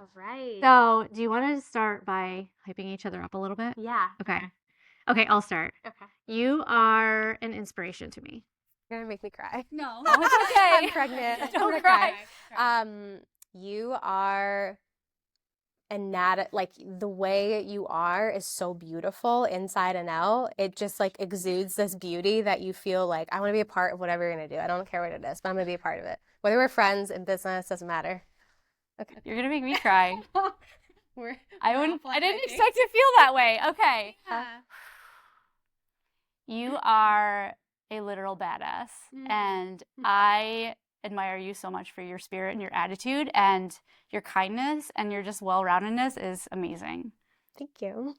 All right. So, do you want to start by hyping each other up a little bit? Yeah. Okay. Okay, I'll start. Okay. You are an inspiration to me. You're gonna make me cry. No. No, it's okay. I'm pregnant. I'm Don't gonna cry. You are like the way you are is so beautiful inside and out. It just like exudes this beauty that you feel like I want to be a part of whatever you're gonna do. I don't care what it is, but I'm gonna be a part of it. Whether we're friends in business, doesn't matter. Okay. You're gonna make me cry. I didn't I expect to feel that way. Okay. Yeah. You are a literal badass, and I admire you so much for your spirit and your attitude and your kindness and your just well-roundedness is amazing. Thank you.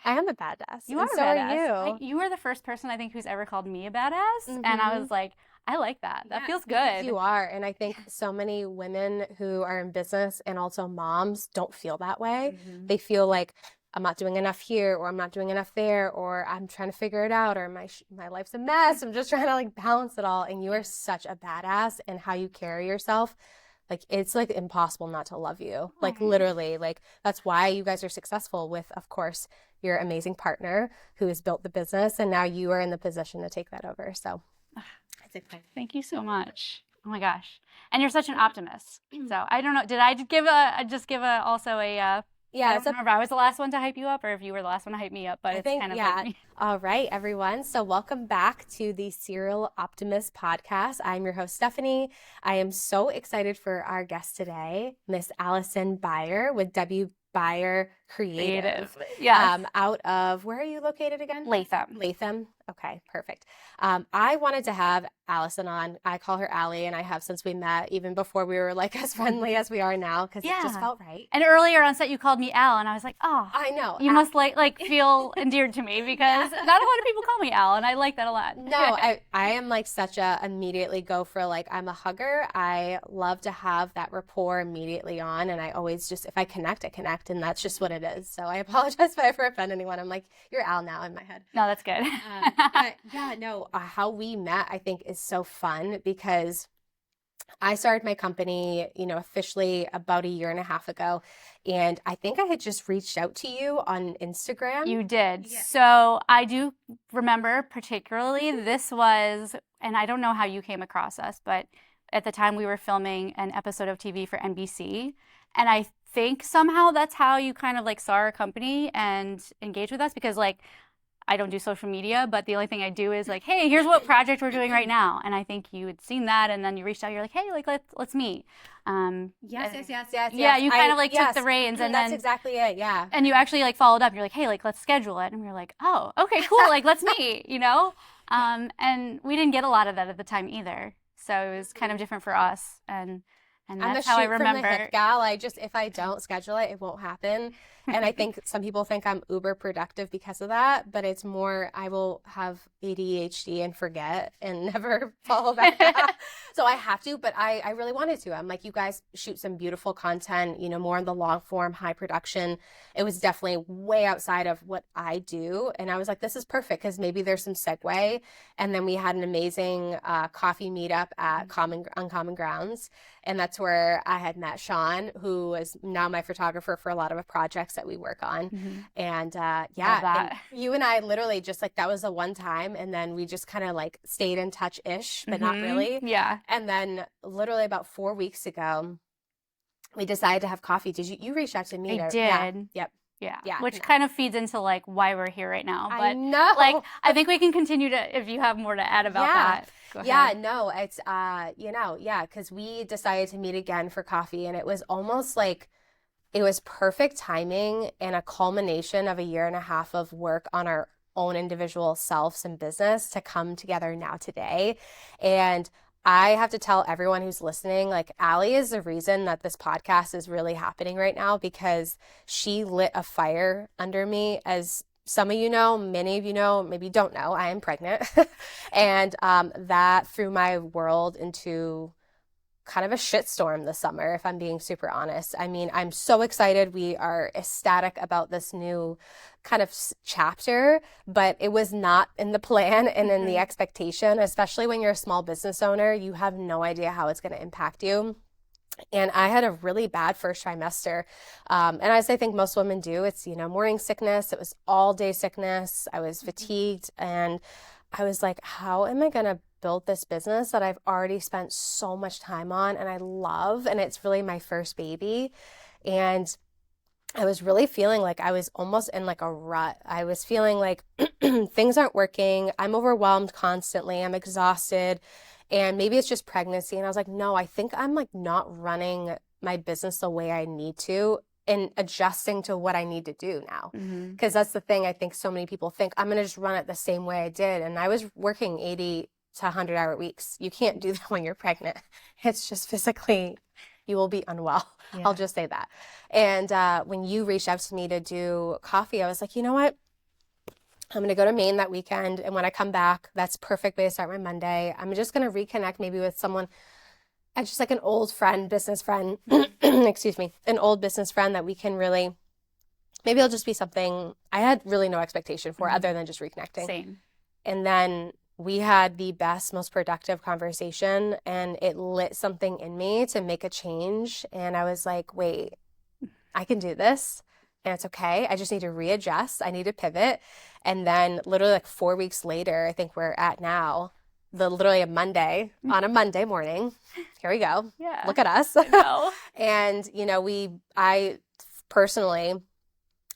I am a badass. You and are a so badass. are you. You are the first person I think who's ever called me a badass, and I was like, I like that. That Yeah, feels good. You are. And I think so many women who are in business and also moms don't feel that way. They feel like I'm not doing enough here, or I'm not doing enough there, or I'm trying to figure it out, or my life's a mess. I'm just trying to like balance it all. And you are such a badass, and how you carry yourself. Like, it's like impossible not to love you. Like, literally, like that's why you guys are successful with, of course, your amazing partner who has built the business. And now you are in the position to take that over. So it's exciting. Thank you so much. Oh my gosh. And you're such an optimist. So I don't know. Did I just give a Yeah, I don't remember. I was the last one to hype you up, or if you were the last one to hype me up, but I it's think, kind of yeah. like me. All right, everyone. So welcome back to the Serial Optimist podcast. I'm your host, Stephanie. I am so excited for our guest today, Miss Allison Beyer with W. Beyer Creative. Yes. Out of, where are you located again? Latham. Okay, perfect. I wanted to have Allison on. I call her Allie, and I have since we met, even before we were like as friendly as we are now, because it just felt right. And earlier on set, you called me Al, and I was like, oh, I know. you must like feel endeared to me because not a lot of people call me Al, and I like that a lot. No, I am like such a immediately go for like, I'm a hugger. I love to have that rapport immediately on. And I always just, if I connect, I connect. And that's just what it is. So I apologize if I ever offend anyone. I'm like, you're Al now in my head. No, that's good. But yeah, no, how we met, I think is so fun because I started my company, officially about a year and a half ago. And I think I had just reached out to you on Instagram. You did. Yeah. So I do remember particularly this was, and I don't know how you came across us, but at the time we were filming an episode of TV for NBC. And I think somehow that's how you kind of like saw our company and engaged with us because like, I don't do social media, but the only thing I do is like, hey, here's what project we're doing right now. And I think you had seen that, and then you reached out. You're like, hey, like let's meet. Yes. Yeah, you kind of like took the reins, and that's then exactly it. Yeah. and you actually like followed up. You're like, hey, like let's schedule it, and we were like, oh, okay, cool, like let's meet, And we didn't get a lot of that at the time either, so it was kind of different for us, and that's how I remember. From the hip gal. If I don't schedule it, it won't happen. And I think some people think I'm uber productive because of that, but it's more I will have ADHD and forget and never follow back up. So I have to, but I really wanted to. I'm like, you guys shoot some beautiful content, more in the long form, high production. It was definitely way outside of what I do. And I was like, this is perfect because maybe there's some segue. And then we had an amazing coffee meetup at Uncommon Grounds. And that's where I had met Sean, who is now my photographer for a lot of the projects that we work on. And and you and I literally just like, that was the one time. And then we just kind of like stayed in touch-ish, but not really. Yeah. And then literally about 4 weeks ago, we decided to have coffee. You reached out to me? I did. Yeah. Yep. Yeah. Which kind of feeds into like why we're here right now. But I know. Like, I think we can continue to, if you have more to add about that. Go ahead. Yeah, no, it's, because we decided to meet again for coffee, and it was almost like it was perfect timing and a culmination of a year and a half of work on our own individual selves and business to come together now today. And I have to tell everyone who's listening, like Allie is the reason that this podcast is really happening right now because she lit a fire under me. As some of you know, many of you know, maybe don't know, I am pregnant. And that threw my world into kind of a shitstorm this summer, if I'm being super honest. I mean, I'm so excited. We are ecstatic about this new kind of chapter, but it was not in the plan and in the expectation, especially when you're a small business owner, you have no idea how it's going to impact you. And I had a really bad first trimester. And as I think most women do, it's, morning sickness. It was all day sickness. I was fatigued. And I was like, how am I going to build this business that I've already spent so much time on and I love? And it's really my first baby. And I was really feeling like I was almost in like a rut. I was feeling like things aren't working. I'm overwhelmed constantly. I'm exhausted. And maybe it's just pregnancy. And I was like, no, I think I'm like not running my business the way I need to and adjusting to what I need to do now. Because that's the thing I think so many people think, I'm going to just run it the same way I did. And I was working 80 to 100-hour weeks. You can't do that when you're pregnant. It's just physically, you will be unwell. Yeah. I'll just say that. And when you reached out to me to do coffee, I was like, you know what? I'm going to go to Maine that weekend. And when I come back, that's perfect way to start my Monday. I'm just going to reconnect maybe with someone, just like an old friend, business friend, excuse me, an old business friend that we can really, maybe it'll just be something I had really no expectation for other than just reconnecting. Same. And then we had the best, most productive conversation, and it lit something in me to make a change. And I was like, wait, I can do this. And it's okay. I just need to readjust. I need to pivot. And then literally like 4 weeks later, I think we're at now, literally on a Monday morning, here we go. Yeah. Look at us. I know. And, I personally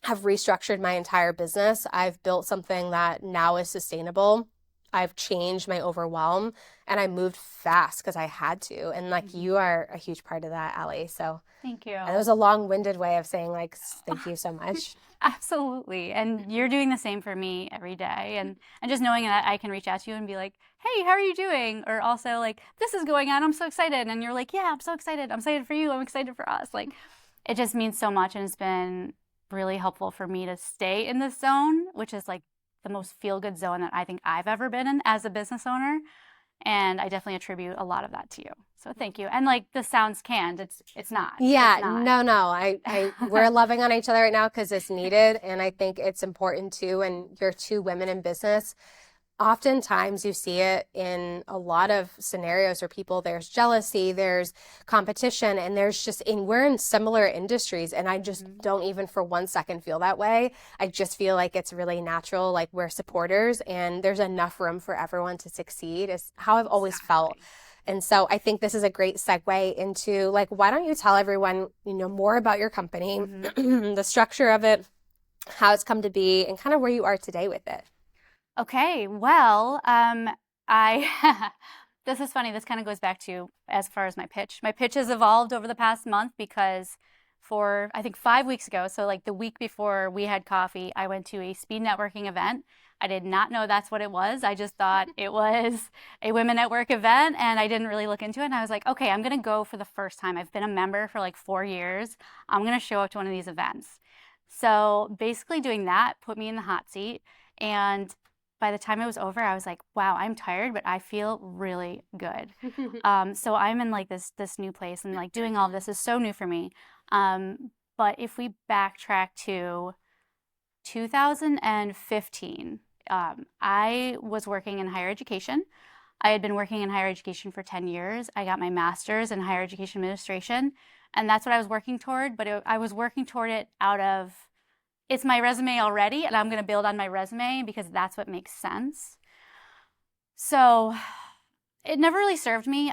have restructured my entire business. I've built something that now is sustainable. I've changed my overwhelm, and I moved fast because I had to. And like you are a huge part of that, Allie. So thank you. that was a long-winded way of saying like, thank you so much. Absolutely. And you're doing the same for me every day. And just knowing that I can reach out to you and be like, hey, how are you doing? Or also like, this is going on. I'm so excited. And you're like, yeah, I'm so excited. I'm excited for you. I'm excited for us. Like, it just means so much. And it's been really helpful for me to stay in this zone, which is like the most feel-good zone that I think I've ever been in as a business owner. And I definitely attribute a lot of that to you. So thank you. And like, this sounds canned. It's not. Yeah, It's not. no. We're loving on each other right now because it's needed. And I think it's important too. And you're two women in business. Oftentimes you see it in a lot of scenarios where there's jealousy, there's competition, and we're in similar industries. And I just don't even for 1 second feel that way. I just feel like it's really natural. Like we're supporters and there's enough room for everyone to succeed is how I've always felt. And so I think this is a great segue into like, why don't you tell everyone, more about your company, the structure of it, how it's come to be, and kind of where you are today with it. Okay, well, this is funny. This kind of goes back to as far as my pitch. My pitch has evolved over the past month because for, I think 5 weeks ago, so like the week before we had coffee, I went to a speed networking event. I did not know that's what it was. I just thought it was a women at work event, and I didn't really look into it. And I was like, okay, I'm going to go for the first time. I've been a member for like 4 years. I'm going to show up to one of these events. So basically doing that put me in the hot seat. And by the time it was over, I was like, wow, I'm tired, but I feel really good. So I'm in like this new place, and like doing all of this is so new for me. But if we backtrack to 2015, I was working in higher education. I had been working in higher education for 10 years. I got my master's in higher education administration, and that's what I was working toward. But I was working toward it out of, it's my resume already, and I'm going to build on my resume because that's what makes sense. So it never really served me.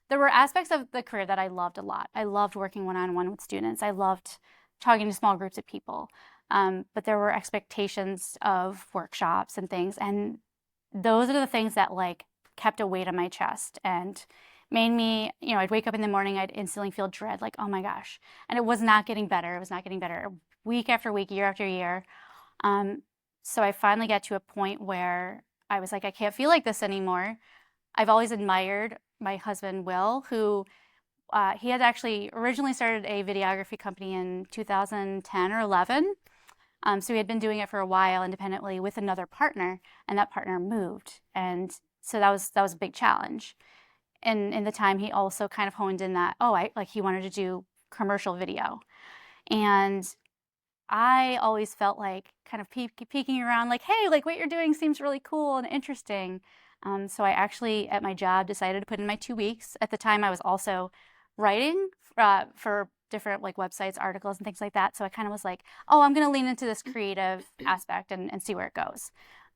There were aspects of the career that I loved a lot. I loved working one-on-one with students. I loved talking to small groups of people. But there were expectations of workshops and things. And those are the things that like kept a weight on my chest and made me, I'd wake up in the morning, I'd instantly feel dread, like, oh my gosh. And it was not getting better. It was not getting better week after week, year after year. So I finally got to a point where I was like, I can't feel like this anymore. I've always admired my husband, Will, who he had actually originally started a videography company in 2010 or 11. So he had been doing it for a while independently with another partner, and that partner moved. And so that was a big challenge. And in the time, he also kind of honed in that, he wanted to do commercial video. And I always felt like kind of peeking around like, hey, like what you're doing seems really cool and interesting. So I actually, at my job, decided to put in my 2 weeks. At the time, I was also writing for different like websites, articles, and things like that. So I kind of was like, oh, I'm going to lean into this creative aspect and see where it goes.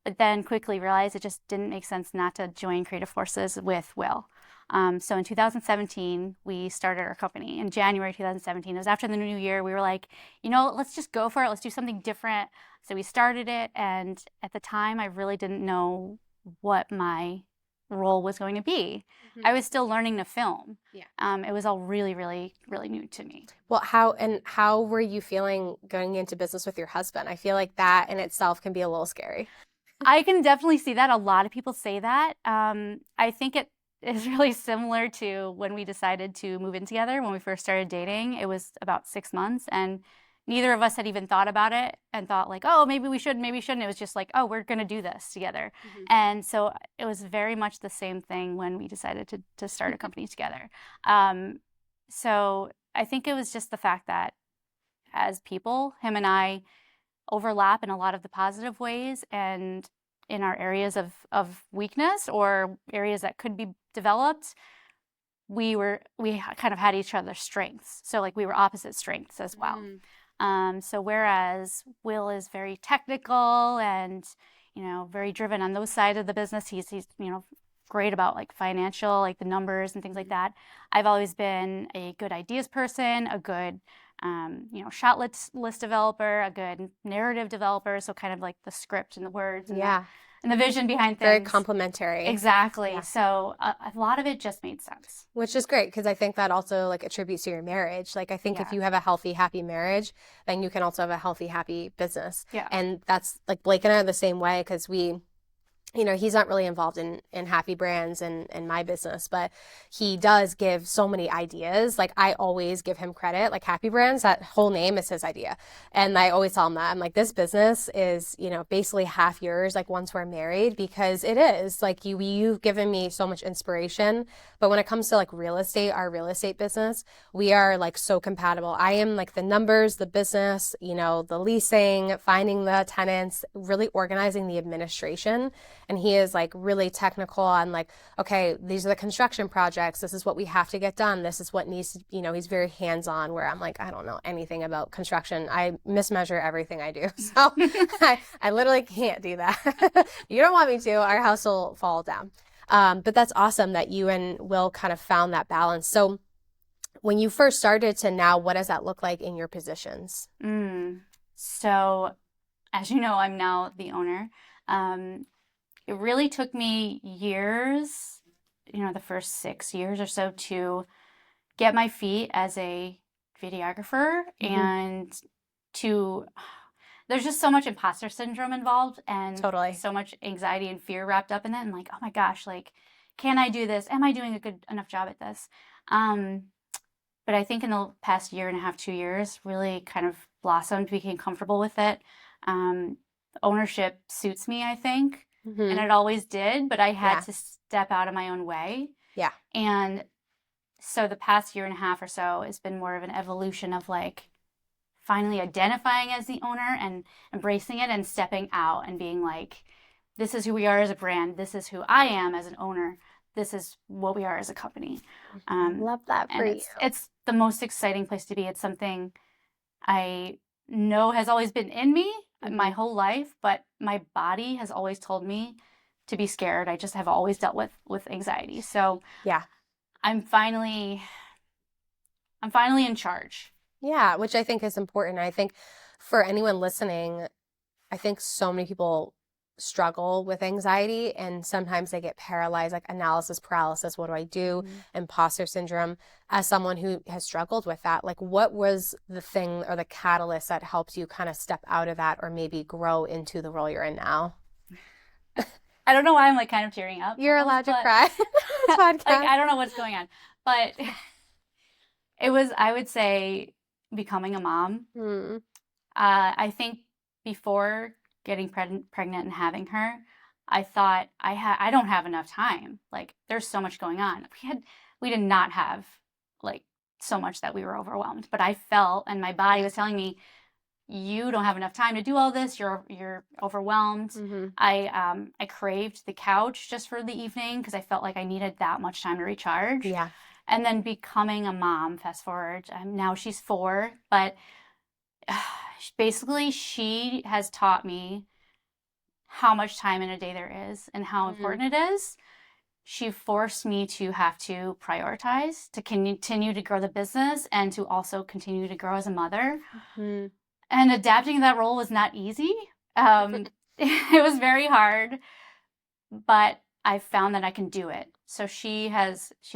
But then quickly realized it just didn't make sense not to join creative forces with Will. So in 2017, we started our company. In January 2017, it was after the new year. We were like, let's just go for it. Let's do something different. So we started it. And at the time, I really didn't know what my role was going to be. I was still learning to film. Yeah. It was all really, really, really new to me. Well, how were you feeling going into business with your husband? I feel like that in itself can be a little scary. I can definitely see that. A lot of people say that. I think it is really similar to when we decided to move in together. When we first started dating, it was about 6 months, and neither of us had even thought about it and thought like, oh, maybe we should, maybe we shouldn't. It was just like, oh, we're going to do this together. And so it was very much the same thing when we decided to start a company together. So I think it was just the fact that as people, him and I overlap in a lot of the positive ways, and in our areas of weakness or areas that could be developed, we kind of had each other's strengths. So like we were opposite strengths as well. So whereas Will is very technical and very driven on those sides of the business, he's great about like financial, like the numbers and things like that. I've always been a good ideas person, a good shot list developer, a good narrative developer. So kind of like the script and the words and, the vision behind things. Very complementary. Exactly. Yeah. So a lot of it just made sense. Which is great because I think that also like attributes to your marriage. Like I think if you have a healthy, happy marriage, then you can also have a healthy, happy business. Yeah. And that's like Blake and I are the same way because he's not really involved in Happy Brands and my business, but he does give so many ideas. Like I always give him credit, like Happy Brands, that whole name is his idea. And I always tell him that I'm like, this business is, basically half yours, like once we're married, because it is like you've given me so much inspiration. But when it comes to like real estate, our real estate business, we are like so compatible. I am like the numbers, the business, the leasing, finding the tenants, really organizing the administration. And he is like really technical on like, okay, these are the construction projects. This is what we have to get done. This is what needs to, he's very hands-on where I'm like, I don't know anything about construction. I mismeasure everything I do. So I literally can't do that. You don't want me to, our house will fall down. But that's awesome that you and Will kind of found that balance. So when you first started to now, what does that look like in your positions? So as you know, I'm now the owner. It really took me years, the first 6 years or so to get my feet as a videographer and there's just so much imposter syndrome involved and so much anxiety and fear wrapped up in that. And like, oh my gosh, like, can I do this? Am I doing a good enough job at this? But I think in the past year and a half, 2 years, really kind of blossomed, became comfortable with it. Ownership suits me, I think. And it always did, but I had to step out of my own way. Yeah. And so the past year and a half or so has been more of an evolution of like finally identifying as the owner and embracing it and stepping out and being like, this is who we are as a brand. This is who I am as an owner. This is what we are as a company. Love that for you. It's the most exciting place to be. It's something I know has always been in me my whole life, but my body has always told me to be scared. I just have always dealt with anxiety. So I'm finally in charge. Yeah, which I think is important. I think for anyone listening, I think so many people struggle with anxiety and sometimes they get paralyzed, like analysis paralysis. What do I do? Imposter syndrome. As someone who has struggled with that, like what was the thing or the catalyst that helps you kind of step out of that or maybe grow into the role you're in now? I don't know why I'm like kind of tearing up. You're allowed to cry. Podcast. Like, I don't know what's going on, but it was, I would say, becoming a mom. I think before getting pregnant and having her, I thought I don't have enough time. Like there's so much going on. We did not have like so much that we were overwhelmed, but I felt, and my body was telling me, you don't have enough time to do all this. You're overwhelmed. Mm-hmm. I craved the couch just for the evening because I felt like I needed that much time to recharge. Yeah. And then becoming a mom, fast forward, now she's 4, but basically she has taught me how much time in a day there is and how important it is. She forced me to have to prioritize, to continue to grow the business and to also continue to grow as a mother. Mm-hmm. And adapting to that role was not easy. It was very hard, but I found that I can do it. So she's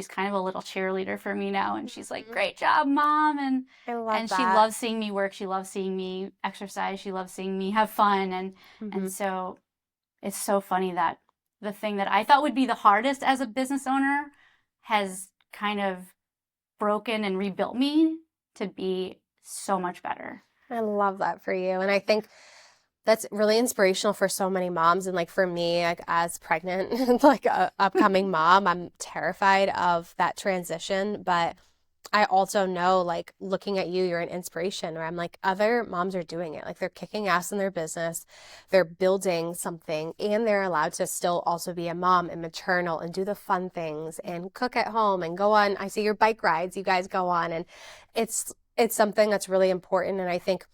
kind of a little cheerleader for me now, and she's like, "Great job, mom!" I love And that. she loves seeing me work. She loves seeing me exercise. She loves seeing me have fun, and so it's so funny that the thing that I thought would be the hardest as a business owner has kind of broken and rebuilt me to be so much better. I love that for you. And I think that's really inspirational for so many moms. And like for me, like as pregnant, like a upcoming mom, I'm terrified of that transition. But I also know, like looking at you, you're an inspiration where I'm like, other moms are doing it. Like they're kicking ass in their business, they're building something, and they're allowed to still also be a mom and maternal and do the fun things and cook at home and go on. I see your bike rides you guys go on, and it's something that's really important. And I think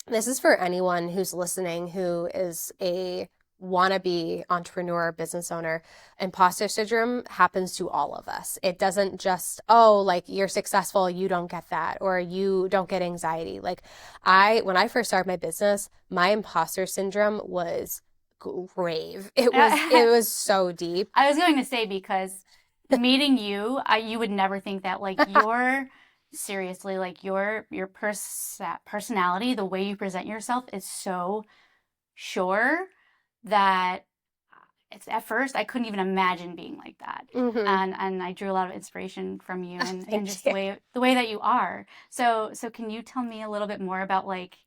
this is for anyone who's listening who is a wannabe entrepreneur, business owner. Imposter syndrome happens to all of us. It doesn't just, oh, like you're successful, you don't get that, or you don't get anxiety. Like when I first started my business, my imposter syndrome was grave. It was so deep. I was going to say, because meeting you, you would never think that like seriously, like your personality, the way you present yourself is so sure that it's at first I couldn't even imagine being like that. Mm-hmm. And I drew a lot of inspiration from you and just you. the way that you are. So can you tell me a little bit more about like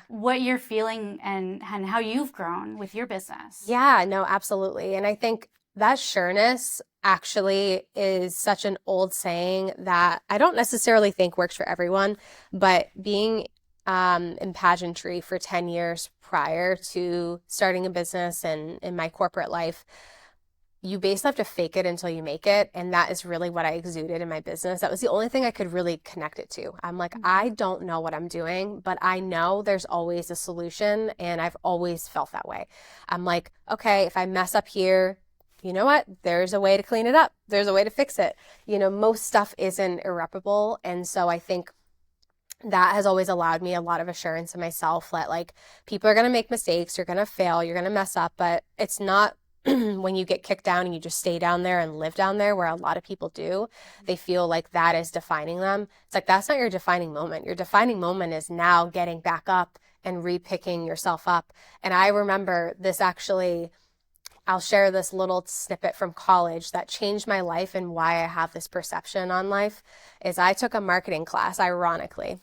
what you're feeling and how you've grown with your business? Yeah, no, absolutely. And I think that sureness actually is such an old saying that I don't necessarily think works for everyone, but being in pageantry for 10 years prior to starting a business and in my corporate life, you basically have to fake it until you make it. And that is really what I exuded in my business. That was the only thing I could really connect it to. I'm like, I don't know what I'm doing, but I know there's always a solution. And I've always felt that way. I'm like, okay, if I mess up here, you know what? There's a way to clean it up. There's a way to fix it. You know, most stuff isn't irreparable. And so I think that has always allowed me a lot of assurance in myself that like people are going to make mistakes, you're going to fail, you're going to mess up, but it's not when you get kicked down and you just stay down there and live down there, where a lot of people do. They feel like that is defining them. It's like, that's not your defining moment. Your defining moment is now getting back up and repicking yourself up. And I remember this actually, I'll share this little snippet from college that changed my life and why I have this perception on life. Is I took a marketing class, ironically,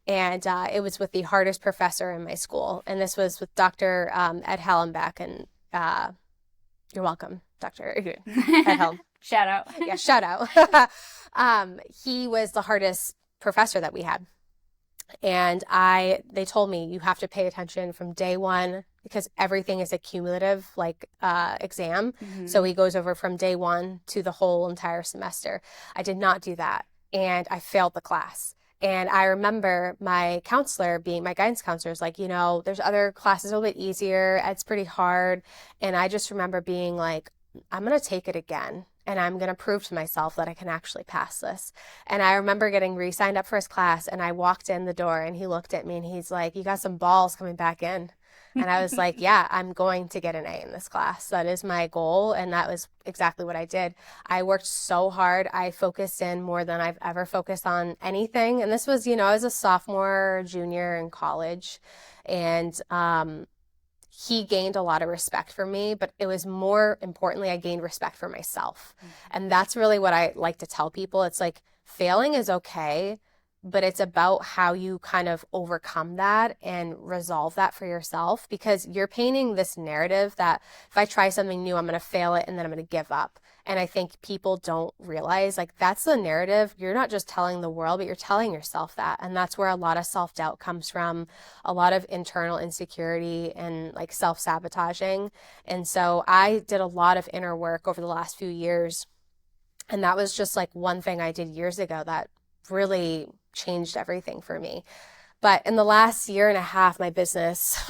and it was with the hardest professor in my school. And this was with Dr. Ed Hallenbeck. And you're welcome, Dr. Ed Helm. Shout out. Yeah, shout out. He was the hardest professor that we had. And they told me, you have to pay attention from day one, because everything is a cumulative like exam. Mm-hmm. So he goes over from day one to the whole entire semester. I did not do that, and I failed the class. And I remember my guidance counselor was like, you know, there's other classes a little bit easier. It's pretty hard. And I just remember being like, I'm going to take it again. And I'm going to prove to myself that I can actually pass this. And I remember getting re-signed up for his class, and I walked in the door and he looked at me and he's like, you got some balls coming back in. And I was like, yeah, I'm going to get an A in this class. That is my goal. And that was exactly what I did. I worked so hard. I focused in more than I've ever focused on anything. And this was, you know, I was a sophomore, junior in college. And he gained a lot of respect for me, but it was more importantly, I gained respect for myself. Mm-hmm. And that's really what I like to tell people. It's like, failing is okay, but it's about how you kind of overcome that and resolve that for yourself, because you're painting this narrative that if I try something new, I'm going to fail it and then I'm going to give up. And I think people don't realize, like, that's the narrative. You're not just telling the world, but you're telling yourself that. And that's where a lot of self-doubt comes from, a lot of internal insecurity and like self-sabotaging. And so I did a lot of inner work over the last few years. And that was just like one thing I did years ago that really changed everything for me. But in the last year and a half, my business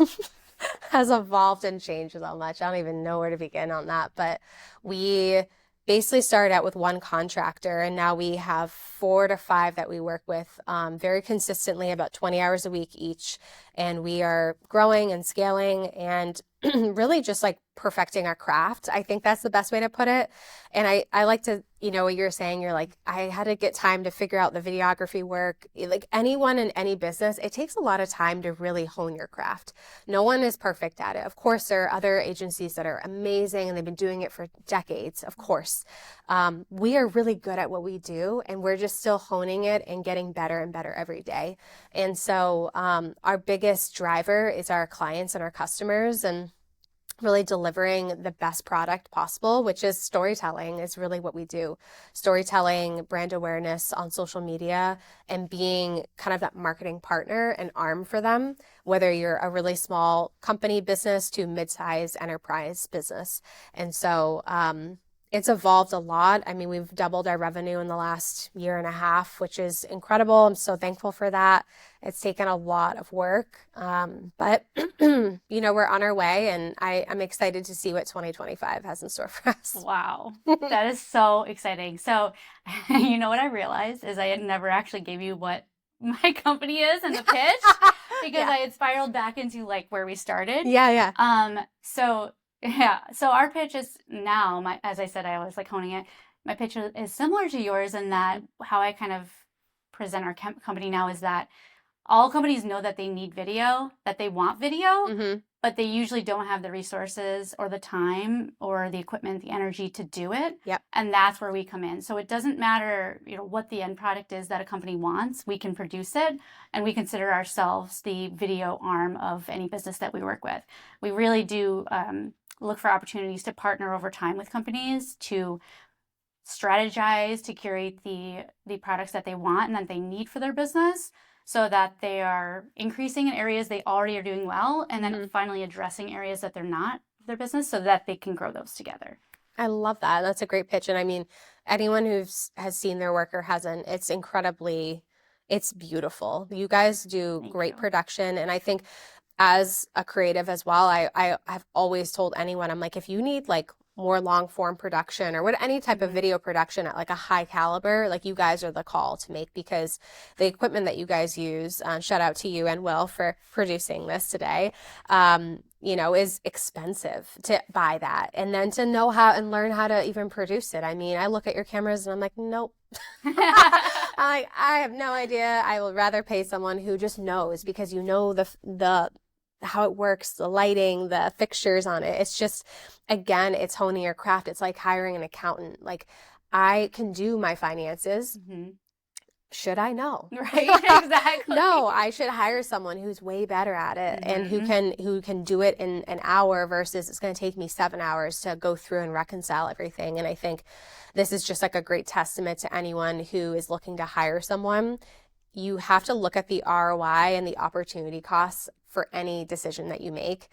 has evolved and changed so much. I don't even know where to begin on that. But we basically started out with one contractor, and now we have 4 to 5 that we work with very consistently, about 20 hours a week each. And we are growing and scaling and really just like perfecting our craft. I think that's the best way to put it. And I like to, what you're saying, you're like, I had to get time to figure out the videography work. Like anyone in any business, it takes a lot of time to really hone your craft. No one is perfect at it. Of course, there are other agencies that are amazing and they've been doing it for decades, of course. We are really good at what we do, and we're just still honing it and getting better and better every day. And so our biggest driver is our clients and our customers, and really delivering the best product possible, which is storytelling, is really what we do. Storytelling, brand awareness on social media, and being kind of that marketing partner and arm for them, whether you're a really small company business to mid-size enterprise business. And so it's evolved a lot. I mean, we've doubled our revenue in the last year and a half, which is incredible. I'm so thankful for that. It's taken a lot of work, but we're on our way, and I'm excited to see what 2025 has in store for us. Wow, that is so exciting. So, you know what I realized is I had never actually gave you what my company is in the pitch because I had spiraled back into like where we started. Yeah. So our pitch is now, as I said, I was like honing it. My pitch is similar to yours in that how I kind of present our company now is that all companies know that they need video, that they want video, but they usually don't have the resources or the time or the equipment, the energy to do it. Yep. And that's where we come in. So it doesn't matter, what the end product is that a company wants. We can produce it, and we consider ourselves the video arm of any business that we work with. We really do look for opportunities to partner over time with companies to strategize, to curate the products that they want and that they need for their business, so that they are increasing in areas they already are doing well, and then finally addressing areas that they're not their business, so that they can grow those together. I love that. That's a great pitch. And I mean, anyone has seen their work or hasn't, it's beautiful. You guys do great production. And I think as a creative as well, I have always told anyone, I'm like, if you need like more long form production or any type of video production at like a high caliber, like you guys are the call to make, because the equipment that you guys use, shout out to you and Will for producing this today, is expensive to buy that. And then to know how and learn how to even produce it. I mean, I look at your cameras and I'm like, nope. I have no idea. I will rather pay someone who just knows, because the how it works, the lighting, the fixtures on it. It's just, again, it's honing your craft. It's like hiring an accountant. Like, I can do my finances. Should I know? Right, exactly. No, I should hire someone who's way better at it and who can do it in an hour versus it's going to take me 7 hours to go through and reconcile everything. And I think this is just like a great testament to anyone who is looking to hire someone. You have to look at the ROI and the opportunity costs for any decision that you make.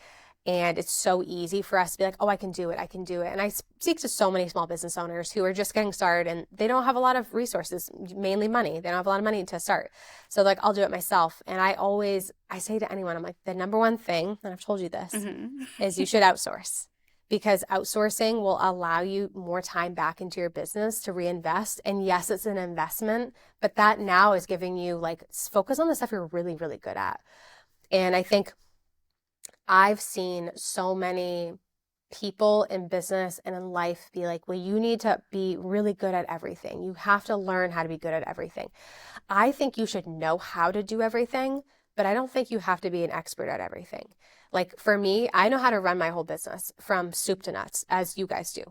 And it's so easy for us to be like, oh, I can do it. And I speak to so many small business owners who are just getting started and they don't have a lot of resources, mainly money. They don't have a lot of money to start. So like, I'll do it myself. And I say to anyone, I'm like, the number one thing, and I've told you this, is you should outsource. Because outsourcing will allow you more time back into your business to reinvest. And yes, it's an investment, but that now is giving you like, focus on the stuff you're really, really good at. And I think I've seen so many people in business and in life be like, well, you need to be really good at everything. You have to learn how to be good at everything. I think you should know how to do everything, but I don't think you have to be an expert at everything. Like for me, I know how to run my whole business from soup to nuts, as you guys do.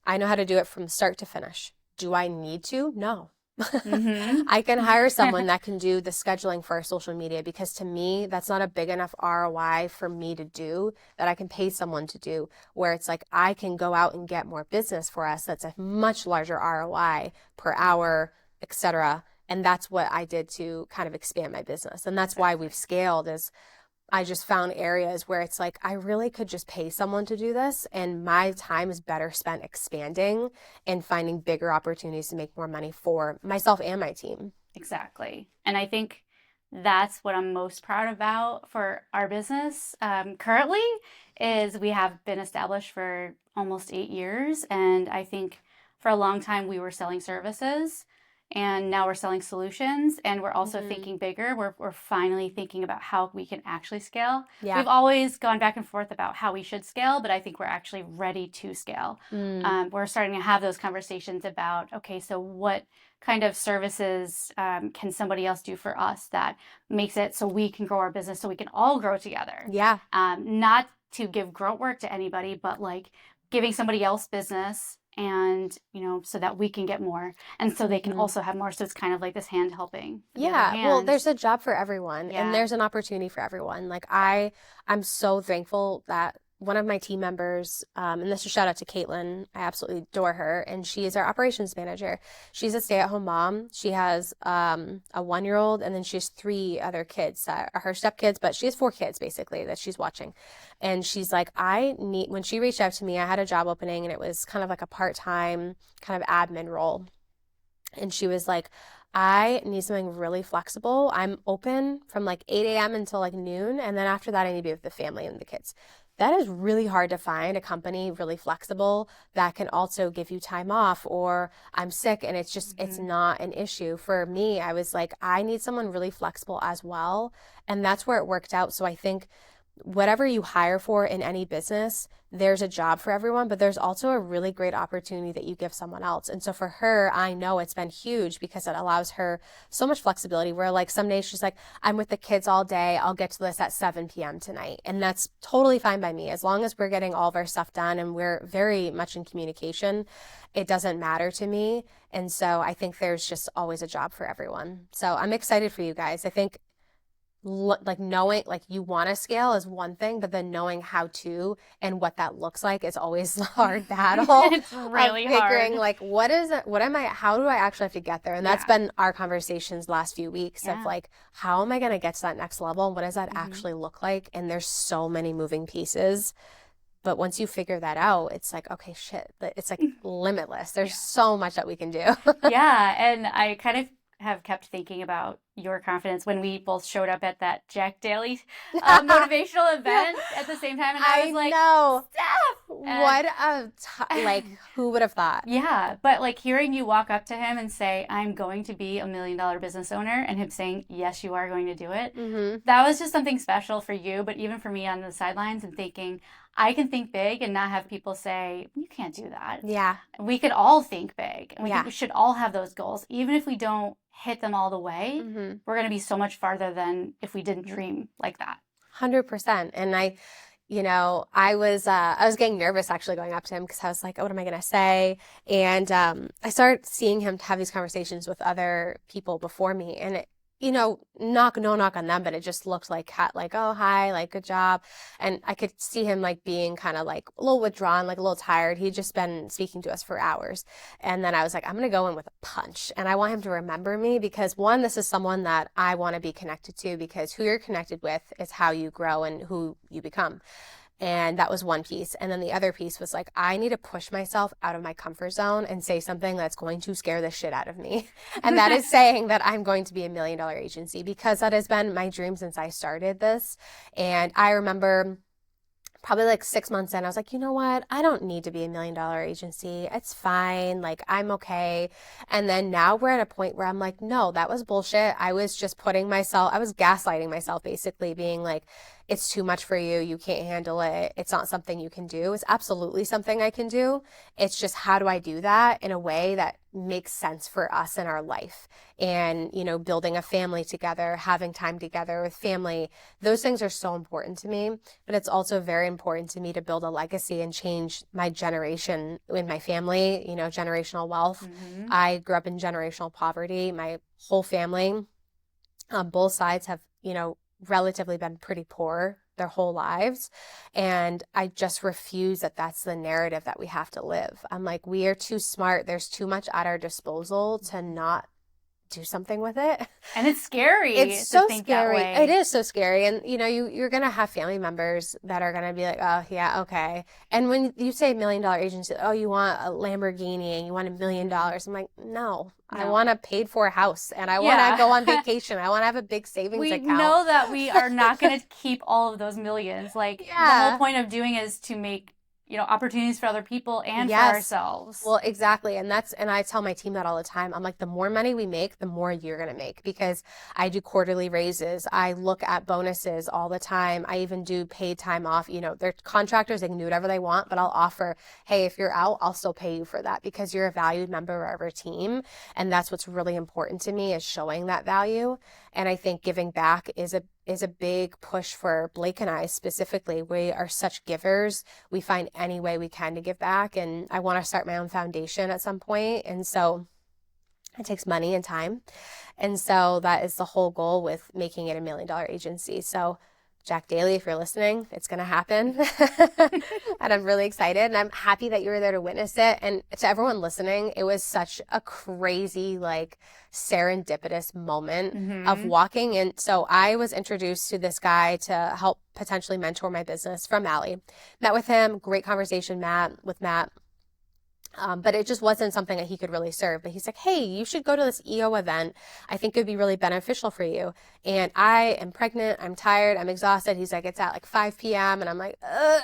I know how to do it from start to finish. Do I need to? No. I can hire someone that can do the scheduling for our social media, because to me, that's not a big enough ROI for me to do that I can pay someone to do, where it's like I can go out and get more business for us. That's a much larger ROI per hour, etc. And that's what I did to kind of expand my business. And that's why we've scaled, is I just found areas where it's like, I really could just pay someone to do this, and my time is better spent expanding and finding bigger opportunities to make more money for myself and my team. Exactly. And I think that's what I'm most proud about for our business currently, is we have been established for almost 8 years. And I think for a long time we were selling services, and now we're selling solutions, and we're also thinking bigger. We're finally thinking about how we can actually scale. Yeah. We've always gone back and forth about how we should scale, but I think we're actually ready to scale. We're starting to have those conversations about, okay, so what kind of services can somebody else do for us that makes it so we can grow our business, so we can all grow together? Yeah. Not to give grunt work to anybody, but like giving somebody else business, and so that we can get more, and so they can also have more. So it's kind of like this hand helping the other hand. Well, there's a job for everyone, Yeah. and there's an opportunity for everyone. Like I'm so thankful that one of my team members, and this is a shout out to Caitlin, I absolutely adore her, and she is our operations manager. She's a stay-at-home mom. She has a 1-year-old, and then she has 3 other kids that are her stepkids, but she has 4 kids basically that she's watching. And she's like, when she reached out to me, I had a job opening, and it was kind of like a part-time kind of admin role. And she was like, I need something really flexible. I'm open from like 8 a.m. until like noon, and then after that I need to be with the family and the kids. That is really hard to find, a company really flexible that can also give you time off, or I'm sick, and it's just, it's not an issue. For me, I was like, I need someone really flexible as well. And that's where it worked out. So I think whatever you hire for in any business, there's a job for everyone, but there's also a really great opportunity that you give someone else. And so for her, I know it's been huge because it allows her so much flexibility, where like some days she's like, I'm with the kids all day, I'll get to this at 7 p.m. tonight. And that's totally fine by me. As long as we're getting all of our stuff done and we're very much in communication, it doesn't matter to me. And so I think there's just always a job for everyone. So I'm excited for you guys. I think like knowing like you want to scale is one thing, but then knowing how to and what that looks like is always a hard battle. It's really figuring hard. like how do I actually have to get there? And that's been our conversations last few weeks of like, how am I going to get to that next level? And what does that actually look like? And there's so many moving pieces. But once you figure that out, it's like, okay, shit, it's like limitless. There's so much that we can do. Yeah, and I kind of have kept thinking about your confidence when we both showed up at that Jack Daly motivational event at the same time, and I was like, know. Steph! What like, who would have thought? Yeah, but like hearing you walk up to him and say, I'm going to be $1 million business owner, and him saying, yes, you are going to do it. That was just something special for you, but even for me on the sidelines, and thinking, I can think big and not have people say, you can't do that. Yeah. We could all think big, and we should all have those goals. Even if we don't hit them all the way, we're going to be so much farther than if we didn't dream like that. 100%. And I was getting nervous actually going up to him, because I was like, oh, what am I going to say? And I started seeing him have these conversations with other people before me, and it, no knock on them, but it just looked like, oh, hi, like, good job. And I could see him like being kind of like a little withdrawn, like a little tired. He'd just been speaking to us for hours. And then I was like, I'm going to go in with a punch, and I want him to remember me, because one, this is someone that I want to be connected to, because who you're connected with is how you grow and who you become. And that was one piece. And then the other piece was like, I need to push myself out of my comfort zone and say something that's going to scare the shit out of me. And that is saying that I'm going to be $1 million agency, because that has been my dream since I started this. And I remember probably like 6 months in, I was like, you know what? I don't need to be $1 million agency. It's fine. Like, I'm okay. And then now we're at a point where I'm like, no, that was bullshit. I was just I was gaslighting myself, basically being like, it's too much for you, you can't handle it, it's not something you can do. It's absolutely something I can do. It's just, how do I do that in a way that makes sense for us in our life? And, building a family together, having time together with family, those things are so important to me. But it's also very important to me to build a legacy and change my generation in my family, generational wealth. I grew up in generational poverty. My whole family on both sides have, relatively been pretty poor their whole lives. And I just refuse that that's the narrative that we have to live. I'm like, we are too smart. There's too much at our disposal to not do something with it. And it's scary. It's so to think scary. That way. It is so scary. And you're gonna have family members that are gonna be like, oh yeah, okay. And when you say $1 million agency, oh, you want a Lamborghini and you want $1 million, I'm like, no. I want a paid for house and I want to go on vacation. I want to have a big savings account. We know that we are not going to keep all of those millions. Like the whole point of doing is to make opportunities for other people and for ourselves. Well, exactly. And I tell my team that all the time. I'm like, the more money we make, the more you're going to make, because I do quarterly raises. I look at bonuses all the time. I even do paid time off. They're contractors. They can do whatever they want, but I'll offer, hey, if you're out, I'll still pay you for that because you're a valued member of our team. And that's what's really important to me, is showing that value. And I think giving back is a big push for Blake and I specifically. We are such givers. We find any way we can to give back. And I want to start my own foundation at some point. And so it takes money and time. And so that is the whole goal with making it $1 million agency. So Jack Daly, if you're listening, it's going to happen. And I'm really excited. And I'm happy that you were there to witness it. And to everyone listening, it was such a crazy, serendipitous moment of walking in. So I was introduced to this guy to help potentially mentor my business from Allie. Met with him, great conversation, Matt. But it just wasn't something that he could really serve. But he's like, hey, you should go to this EO event. I think it would be really beneficial for you. And I am pregnant. I'm tired. I'm exhausted. He's like, it's at 5 p.m. And I'm like, ugh.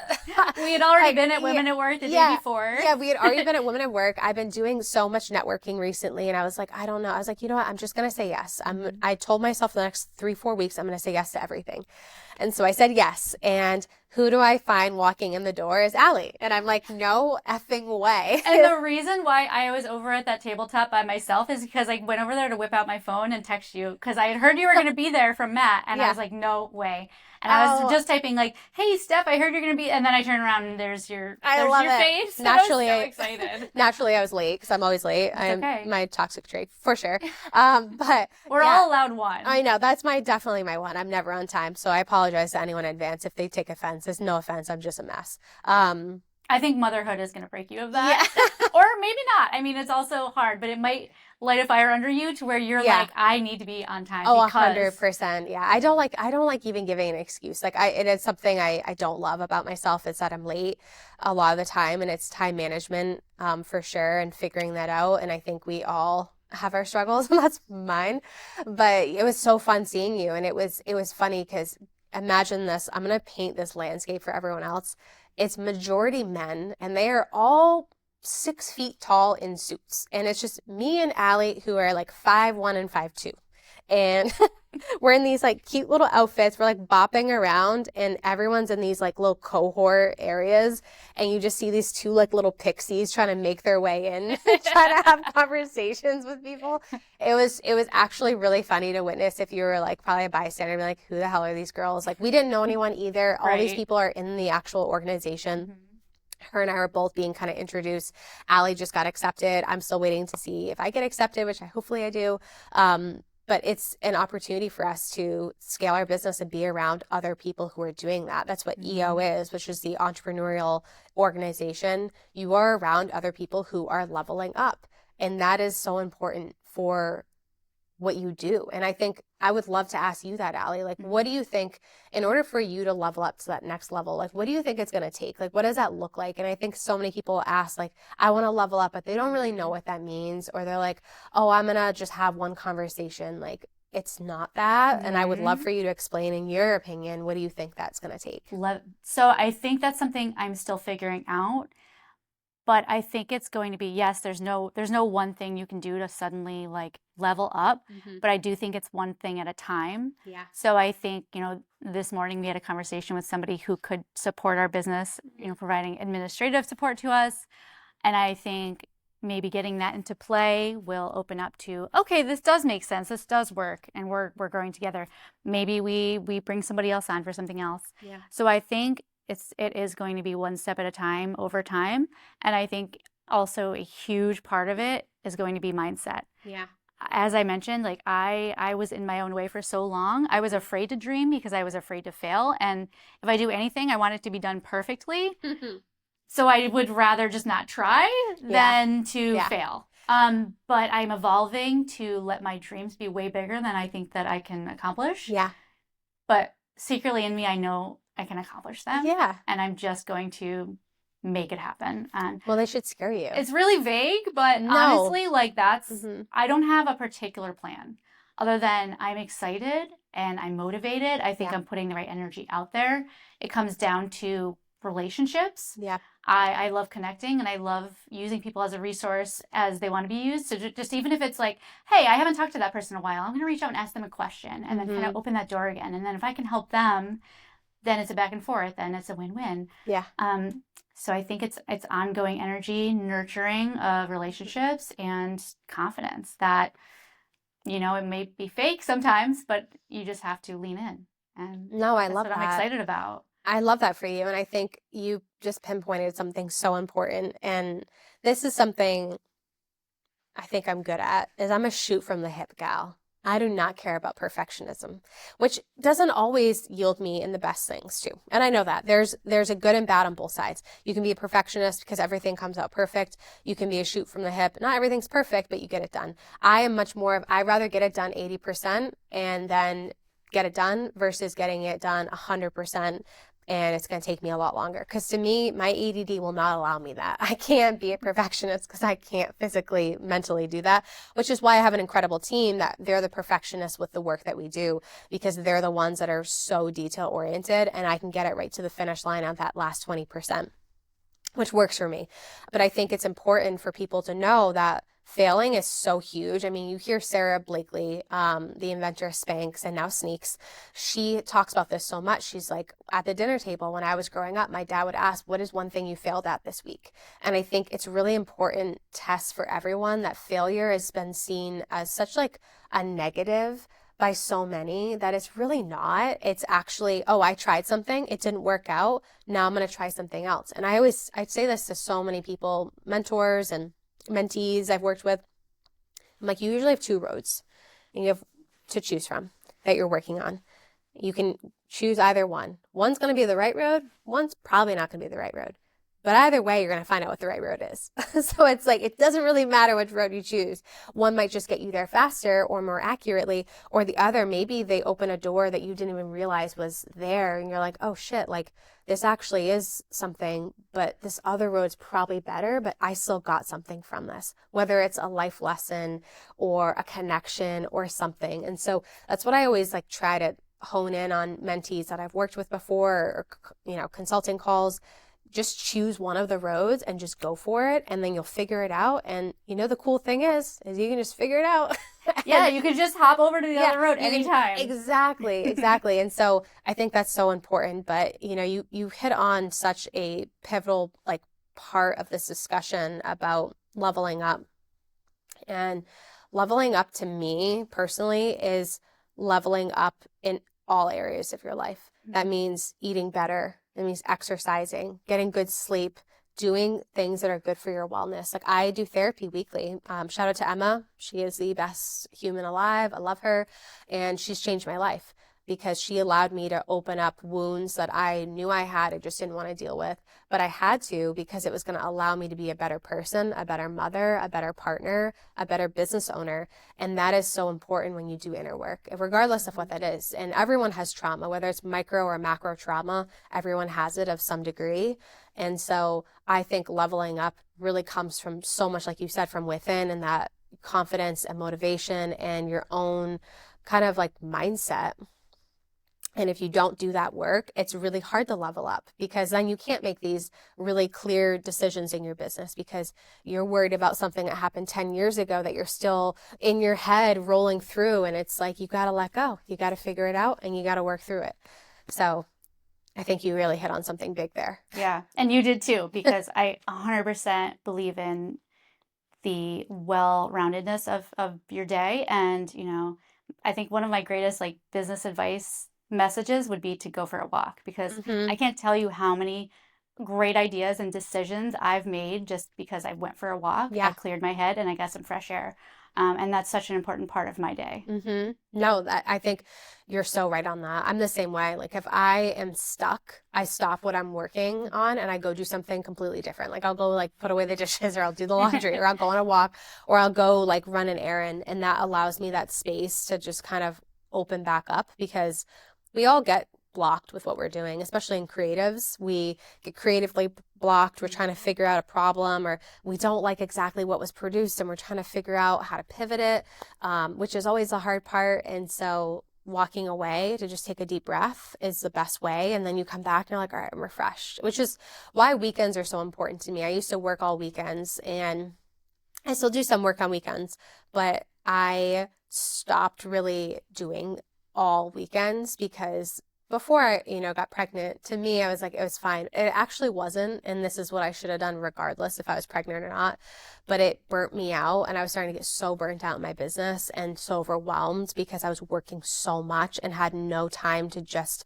We had already been at Women at Work the day before. Yeah, we had already been at Women at Work. I've been doing so much networking recently. And I was like, I don't know. I was like, you know what? I'm just going to say yes. I told myself the next 3-4 weeks, I'm going to say yes to everything. And so I said yes. And who do I find walking in the door is Allie. And I'm like, no effing way. And the reason why I was over at that tabletop by myself is because I went over there to whip out my phone and text you, because I had heard you were going to be there from Matt. And I was like, no way. And I was just typing hey, Steph, I heard you're going to be, and then I turn around and there's your face. Naturally, I was so excited. Naturally, I was late because I'm always late. I'm my toxic trait for sure. But we're all allowed one. I know, that's definitely my one. I'm never on time. So I apologize to anyone in advance if they take offense. It's no offense. I'm just a mess. I think motherhood is going to break you of that. Yeah. Or maybe not. I mean, it's also hard, but it might light a fire under you to where you're like, I need to be on time. Oh, 100%. Yeah. I don't like even giving an excuse. It is something I don't love about myself, is that I'm late a lot of the time, and it's time management, for sure, and figuring that out. And I think we all have our struggles, and that's mine. But it was so fun seeing you. And it was funny because imagine this, I'm going to paint this landscape for everyone else. It's majority men, and they are all 6 feet tall in suits. And it's just me and Allie, who are 5'1" and 5'2". And we're in these cute little outfits. We're bopping around, and everyone's in these little cohort areas. And you just see these two little pixies trying to make their way in, trying to have conversations with people. It was actually really funny to witness if you were probably a bystander and be like, who the hell are these girls? We didn't know anyone either. All these people are in the actual organization. Mm-hmm. Her and I were both being kind of introduced. Allie just got accepted. I'm still waiting to see if I get accepted, which hopefully I do. But it's an opportunity for us to scale our business and be around other people who are doing that. That's what EO is, which is the entrepreneurial organization. You are around other people who are leveling up. And that is so important for what you do. And I think I would love to ask you that, Allie. What do you think, in order for you to level up to that next level, what do you think it's going to take? What does that look like? And I think so many people ask, I want to level up, but they don't really know what that means. Or they're like, oh, I'm going to just have one conversation. It's not that. Mm-hmm. And I would love for you to explain, in your opinion, what do you think that's going to take? So I think that's something I'm still figuring out. But I think it's going to be, yes, there's no one thing you can do to suddenly like level up, but I do think it's one thing at a time. Yeah. So I think, this morning we had a conversation with somebody who could support our business, providing administrative support to us. And I think maybe getting that into play will open up to, okay, this does make sense. This does work. And we're growing together. Maybe we bring somebody else on for something else. Yeah. So I think it is going to be one step at a time over time. And I think also a huge part of it is going to be mindset. Yeah. As I mentioned, like I was in my own way for so long. I was afraid to dream because I was afraid to fail. And if I do anything, I want it to be done perfectly. So I would rather just not try than to fail. But I'm evolving to let my dreams be way bigger than I think that I can accomplish. Yeah. But secretly in me, I know I can accomplish them. Yeah. And I'm just going to make it happen. And well, they should scare you. it's really vague, but honestly, like that's, I don't have a particular plan other than I'm excited and I'm motivated. I think I'm putting the right energy out there. It comes down to relationships. Yeah. I love connecting and I love using people as a resource as they want to be used. So just even if it's like, hey, I haven't talked to that person in a while, I'm going to reach out and ask them a question and then kind of open that door again. And then if I can help them, then it's a back and forth and it's a win-win. Yeah. So I think it's ongoing energy, nurturing of relationships and confidence that, it may be fake sometimes, but you just have to lean in. And no, I that's love what that. I'm excited about. I love that for you. And I think you just pinpointed something so important. And this is something I think I'm good at, is I'm a shoot from the hip gal. I do not care about perfectionism, which doesn't always yield me in the best things too. And I know that there's a good and bad on both sides. You can be a perfectionist because everything comes out perfect. You can be a shoot from the hip. Not everything's perfect, but you get it done. I am much more of, I'd rather get it done 80% and then get it done versus getting it done 100% and it's going to take me a lot longer. Because to me, my ADD will not allow me that. I can't be a perfectionist because I can't physically, mentally do that, which is why I have an incredible team that they're the perfectionists with the work that we do, because they're the ones that are so detail oriented and I can get it right to the finish line on that last 20%, which works for me. But I think it's important for people to know that failing is so huge. I mean, you hear Sarah Blakely, the inventor of Spanx and now Sneaks. She talks about this so much. She's like, at the dinner table when I was growing up, my dad would ask, what is one thing you failed at this week? And I think it's really important test for everyone that failure has been seen as such like a negative by so many that it's really not. It's actually, oh, I tried something, it didn't work out, now I'm going to try something else. And I'd say this to so many people, mentors and mentees I've worked with. I'm like, you usually have two roads and you have to choose from that you're working on. You can choose either one. One's going to be the right road. One's probably not going to be the right road. But either way, you're going to find out what the right road is. So it's like, it doesn't really matter which road you choose. One might just get you there faster or more accurately, or the other, maybe they open a door that you didn't even realize was there. And you're like, oh shit, like this actually is something, but this other road's probably better, but I still got something from this, whether it's a life lesson or a connection or something. And so that's what I always like try to hone in on mentees that I've worked with before, or, consulting calls. Just choose one of the roads and just go for it, and then you'll figure it out. And the cool thing is you can just figure it out. Yeah, you can just hop over to the other road anytime. Exactly. And so I think that's so important. But you hit on such a pivotal like part of this discussion about leveling up. And leveling up to me personally is leveling up in all areas of your life. That means eating better. It means exercising, getting good sleep, doing things that are good for your wellness. Like I do therapy weekly. Shout out to Emma. She is the best human alive. I love her. And she's changed my life because she allowed me to open up wounds that I knew I had. I just didn't want to deal with, but I had to because it was going to allow me to be a better person, a better mother, a better partner, a better business owner. And that is so important when you do inner work, regardless of what that is. And everyone has trauma, whether it's micro or macro trauma, everyone has it of some degree. And so I think leveling up really comes from so much, like you said, from within, and that confidence and motivation and your own kind of like mindset. And if you don't do that work, it's really hard to level up, because then you can't make these really clear decisions in your business because you're worried about something that happened 10 years ago that you're still in your head rolling through. And it's like, you got to let go. You got to figure it out and you got to work through it. So I think you really hit on something big there. Yeah. And you did too, because I 100% believe in the well-roundedness of your day. And, I think one of my greatest like business advice messages would be to go for a walk, because I can't tell you how many great ideas and decisions I've made just because I went for a walk. Yeah. I cleared my head and I got some fresh air. And that's such an important part of my day. No, I think you're so right on that. I'm the same way. Like if I am stuck, I stop what I'm working on and I go do something completely different. Like I'll go like put away the dishes, or I'll do the laundry, or I'll go on a walk, or I'll go like run an errand. And that allows me that space to just kind of open back up, because we all get blocked with what we're doing, especially in creatives. We get creatively blocked. We're trying to figure out a problem, or we don't like exactly what was produced and we're trying to figure out how to pivot it, which is always the hard part. And so walking away to just take a deep breath is the best way. And then you come back and you're like, all right, I'm refreshed, which is why weekends are so important to me. I used to work all weekends, and I still do some work on weekends, but I stopped really doing all weekends, because before I, got pregnant, to me, I was like, it was fine. It actually wasn't. And this is what I should have done regardless if I was pregnant or not. But it burnt me out, and I was starting to get so burnt out in my business and so overwhelmed because I was working so much and had no time to just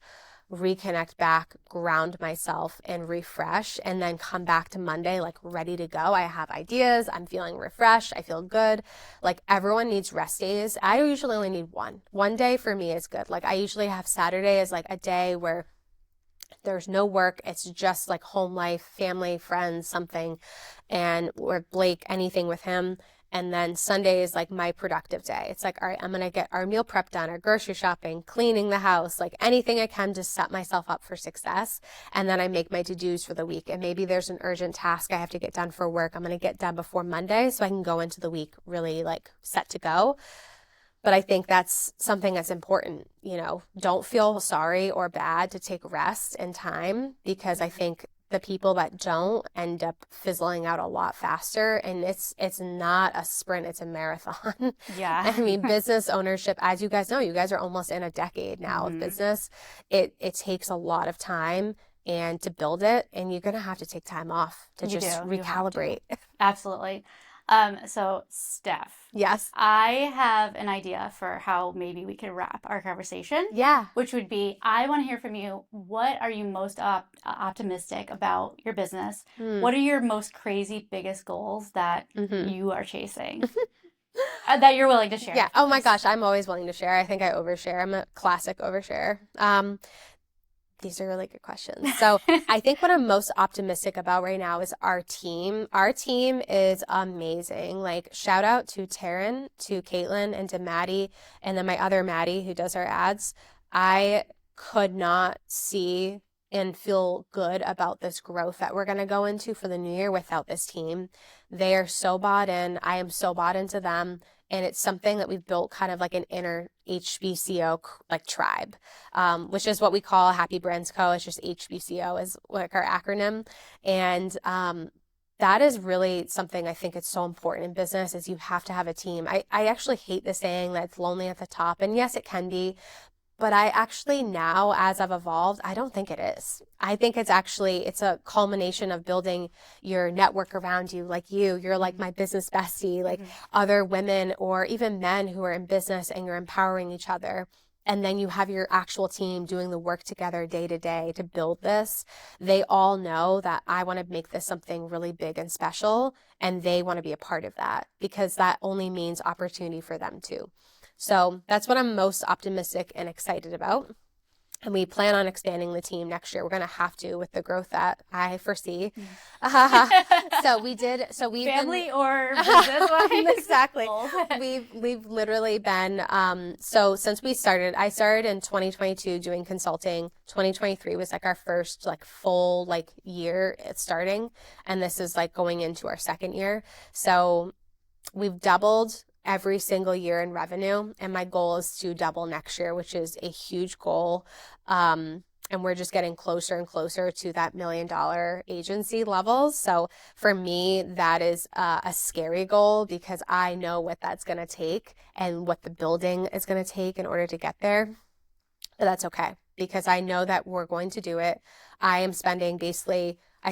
reconnect back, ground myself, and refresh, and then come back to Monday like ready to go. I have ideas. I'm feeling refreshed. I feel good. Like everyone needs rest days. I usually only need one. One day for me is good. Like I usually have Saturday as like a day where there's no work. It's just like home life, family, friends, something, and or Blake, anything with him. And then Sunday is like my productive day. It's like, all right, I'm going to get our meal prep done, our grocery shopping, cleaning the house, like anything I can to set myself up for success. And then I make my to-dos for the week. And maybe there's an urgent task I have to get done for work. I'm going to get done before Monday so I can go into the week really like set to go. But I think that's something that's important. Don't feel sorry or bad to take rest and time, because I think the people that don't end up fizzling out a lot faster. And it's not a sprint, it's a marathon. Yeah. I mean, business ownership, as you guys know, you guys are almost in a decade now of business. It takes a lot of time and to build it, and you're going to have to take time off to just recalibrate. Absolutely. So Steph. Yes. I have an idea for how maybe we could wrap our conversation. Yeah. Which would be, I want to hear from you. What are you most optimistic about your business? What are your most crazy, biggest goals that you are chasing? That you're willing to share? Yeah. Oh my gosh, I'm always willing to share. I think I overshare. I'm a classic overshare. These are really good questions. So I think what I'm most optimistic about right now is our team. Our team is amazing. Like shout out to Taryn, to Caitlin, and to Maddie, and then my other Maddie who does our ads. I could not see and feel good about this growth that we're going to go into for the new year without this team. They are so bought in. I am so bought into them. And it's something that we've built kind of like an inner HBCO like tribe, which is what we call Happy Brands Co. It's just HBCO is like our acronym. And that is really something I think it's so important in business, is you have to have a team. I actually hate the saying that it's lonely at the top. And yes, it can be. But I actually now, as I've evolved, I don't think it is. I think it's a culmination of building your network around you. Like you're like my business bestie, like other women or even men who are in business, and you're empowering each other. And then you have your actual team doing the work together day to day to build this. They all know that I want to make this something really big and special, and they want to be a part of that, because that only means opportunity for them too. So that's what I'm most optimistic and excited about. And we plan on expanding the team next year. We're going to have to with the growth that I foresee. So we've family or business wise. Exactly. We've literally been, so since I started in 2022 doing consulting. 2023 was like our first like full like year at starting. And this is like going into our second year. So we've doubled every single year in revenue. And my goal is to double next year, which is a huge goal. And we're just getting closer and closer to that $1 million agency levels. So for me, that is a scary goal because I know what that's going to take and what the building is going to take in order to get there. But that's okay because I know that we're going to do it. I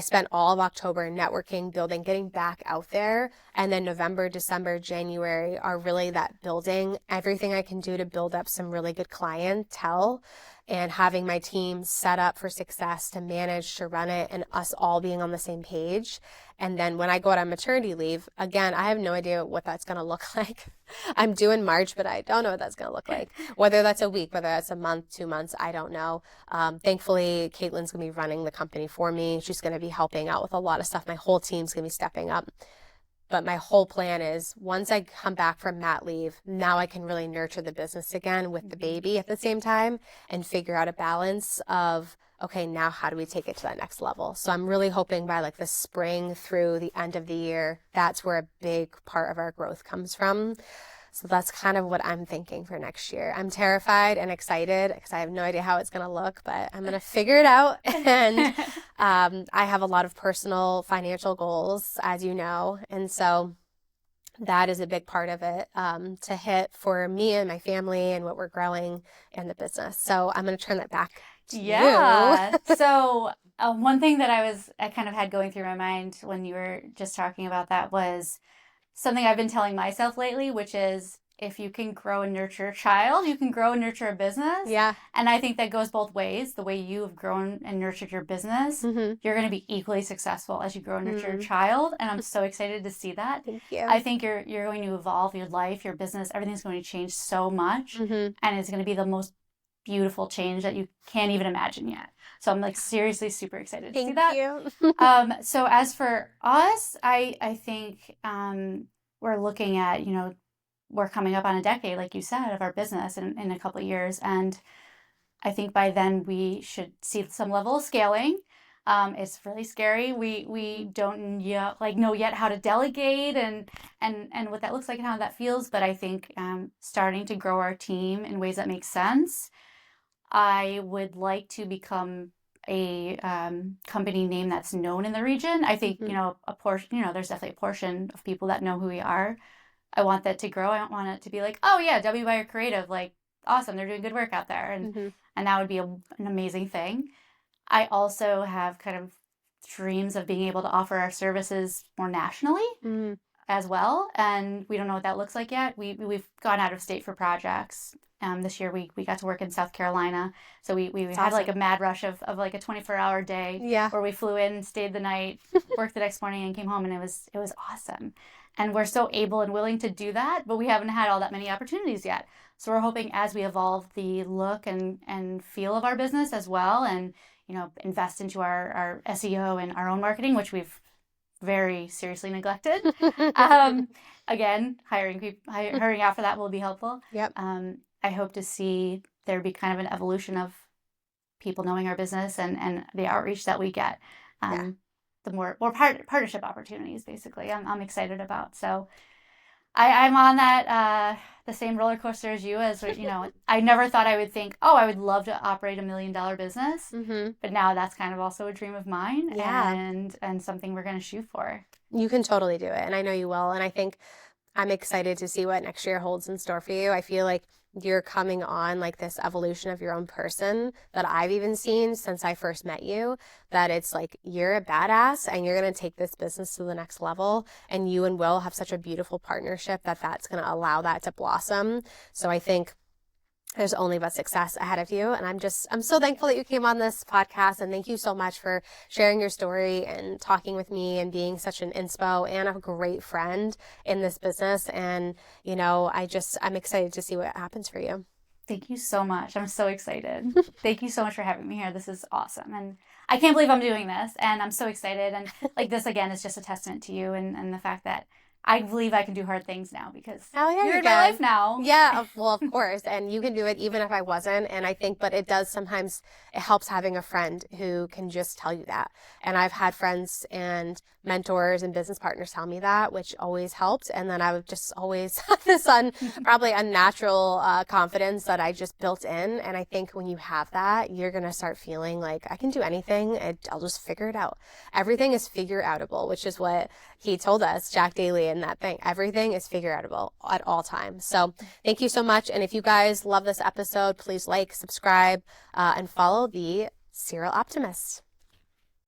spent all of October networking, building, getting back out there. And then November, December, January are really that building, everything I can do to build up some really good clientele and having my team set up for success to manage, to run it, and us all being on the same page. And then when I go out on maternity leave, again, I have no idea what that's going to look like. I'm due in March, but I don't know what that's going to look like. Whether that's a week, whether that's a month, 2 months, I don't know. Thankfully, Caitlin's going to be running the company for me. She's going to be helping out with a lot of stuff. My whole team's going to be stepping up. But my whole plan is once I come back from mat leave, now I can really nurture the business again with the baby at the same time and figure out a balance of, okay, now how do we take it to that next level? So I'm really hoping by like the spring through the end of the year, that's where a big part of our growth comes from. So that's kind of what I'm thinking for next year. I'm terrified and excited because I have no idea how it's going to look, but I'm going to figure it out. And I have a lot of personal financial goals, as you know. And so that is a big part of it to hit for me and my family and what we're growing in the business. So I'm going to turn that back to you. So one thing that I kind of had going through my mind when you were just talking about that was something I've been telling myself lately, which is if you can grow and nurture a child, you can grow and nurture a business. Yeah. And I think that goes both ways. The way you have grown and nurtured your business, you're going to be equally successed as you grow and nurture your child. And I'm so excited to see that. Thank you. I think you're going to evolve your life, your business, everything's going to change so much. And it's going to be the most beautiful change that you can't even imagine yet. So I'm like seriously super excited to see that. Thank you. So as for us, I think we're looking at, we're coming up on a decade, like you said, of our business in a couple of years. And I think by then we should see some level of scaling. It's really scary. We don't know yet how to delegate and what that looks like and how that feels. But I think starting to grow our team in ways that make sense. I would like to become a company name that's known in the region. I think, a portion, there's definitely a portion of people that know who we are. I want that to grow. I don't want it to be like, oh yeah, W Beyer Creative, like awesome, they're doing good work out there. And that would be an amazing thing. I also have kind of dreams of being able to offer our services more nationally as well. And we don't know what that looks like yet. We've gone out of state for projects. This year we got to work in South Carolina. So we had awesome. like a mad rush of like a 24-hour day where we flew in, stayed the night, worked the next morning and came home, and it was awesome. And we're so able and willing to do that, but we haven't had all that many opportunities yet. So we're hoping as we evolve the look and feel of our business as well, and invest into our SEO and our own marketing, which we've very seriously neglected. Again, hiring out for that will be helpful. Yep. I hope to see there be kind of an evolution of people knowing our business and the outreach that we get. The more partnership opportunities, basically, I'm excited about. So I'm on that the same roller coaster as you. I never thought I would think, I would love to operate $1 million business, but now that's kind of also a dream of mine, and something we're going to shoot for. You can totally do it, and I know you will. And I think I'm excited to see what next year holds in store for you. I feel like you're coming on like this evolution of your own person that I've even seen since I first met you, that it's like you're a badass and you're going to take this business to the next level, and you and Will have such a beautiful partnership that's going to allow that to blossom. So I think there's only but success ahead of you. And I'm so thankful that you came on this podcast, and thank you so much for sharing your story and talking with me and being such an inspo and a great friend in this business. And, I'm excited to see what happens for you. Thank you so much. I'm so excited. Thank you so much for having me here. This is awesome. And I can't believe I'm doing this, and I'm so excited. And like this, again, is just a testament to you and the fact that I believe I can do hard things now because Oh, yeah, you're you in my can. life now. Yeah, well, of course. And you can do it even if I wasn't. And I think, but it does sometimes, it helps having a friend who can just tell you that. And I've had friends and mentors and business partners tell me that, which always helped. And then I would just always have this probably unnatural confidence that I just built in. And I think when you have that, you're going to start feeling like I can do anything. I'll just figure it out. Everything is figure outable, which is what he told us, Jack Daly, in that thing. Everything is figure outable at all times. So thank you so much. And if you guys love this episode, please like, subscribe, and follow the Serial Optimist.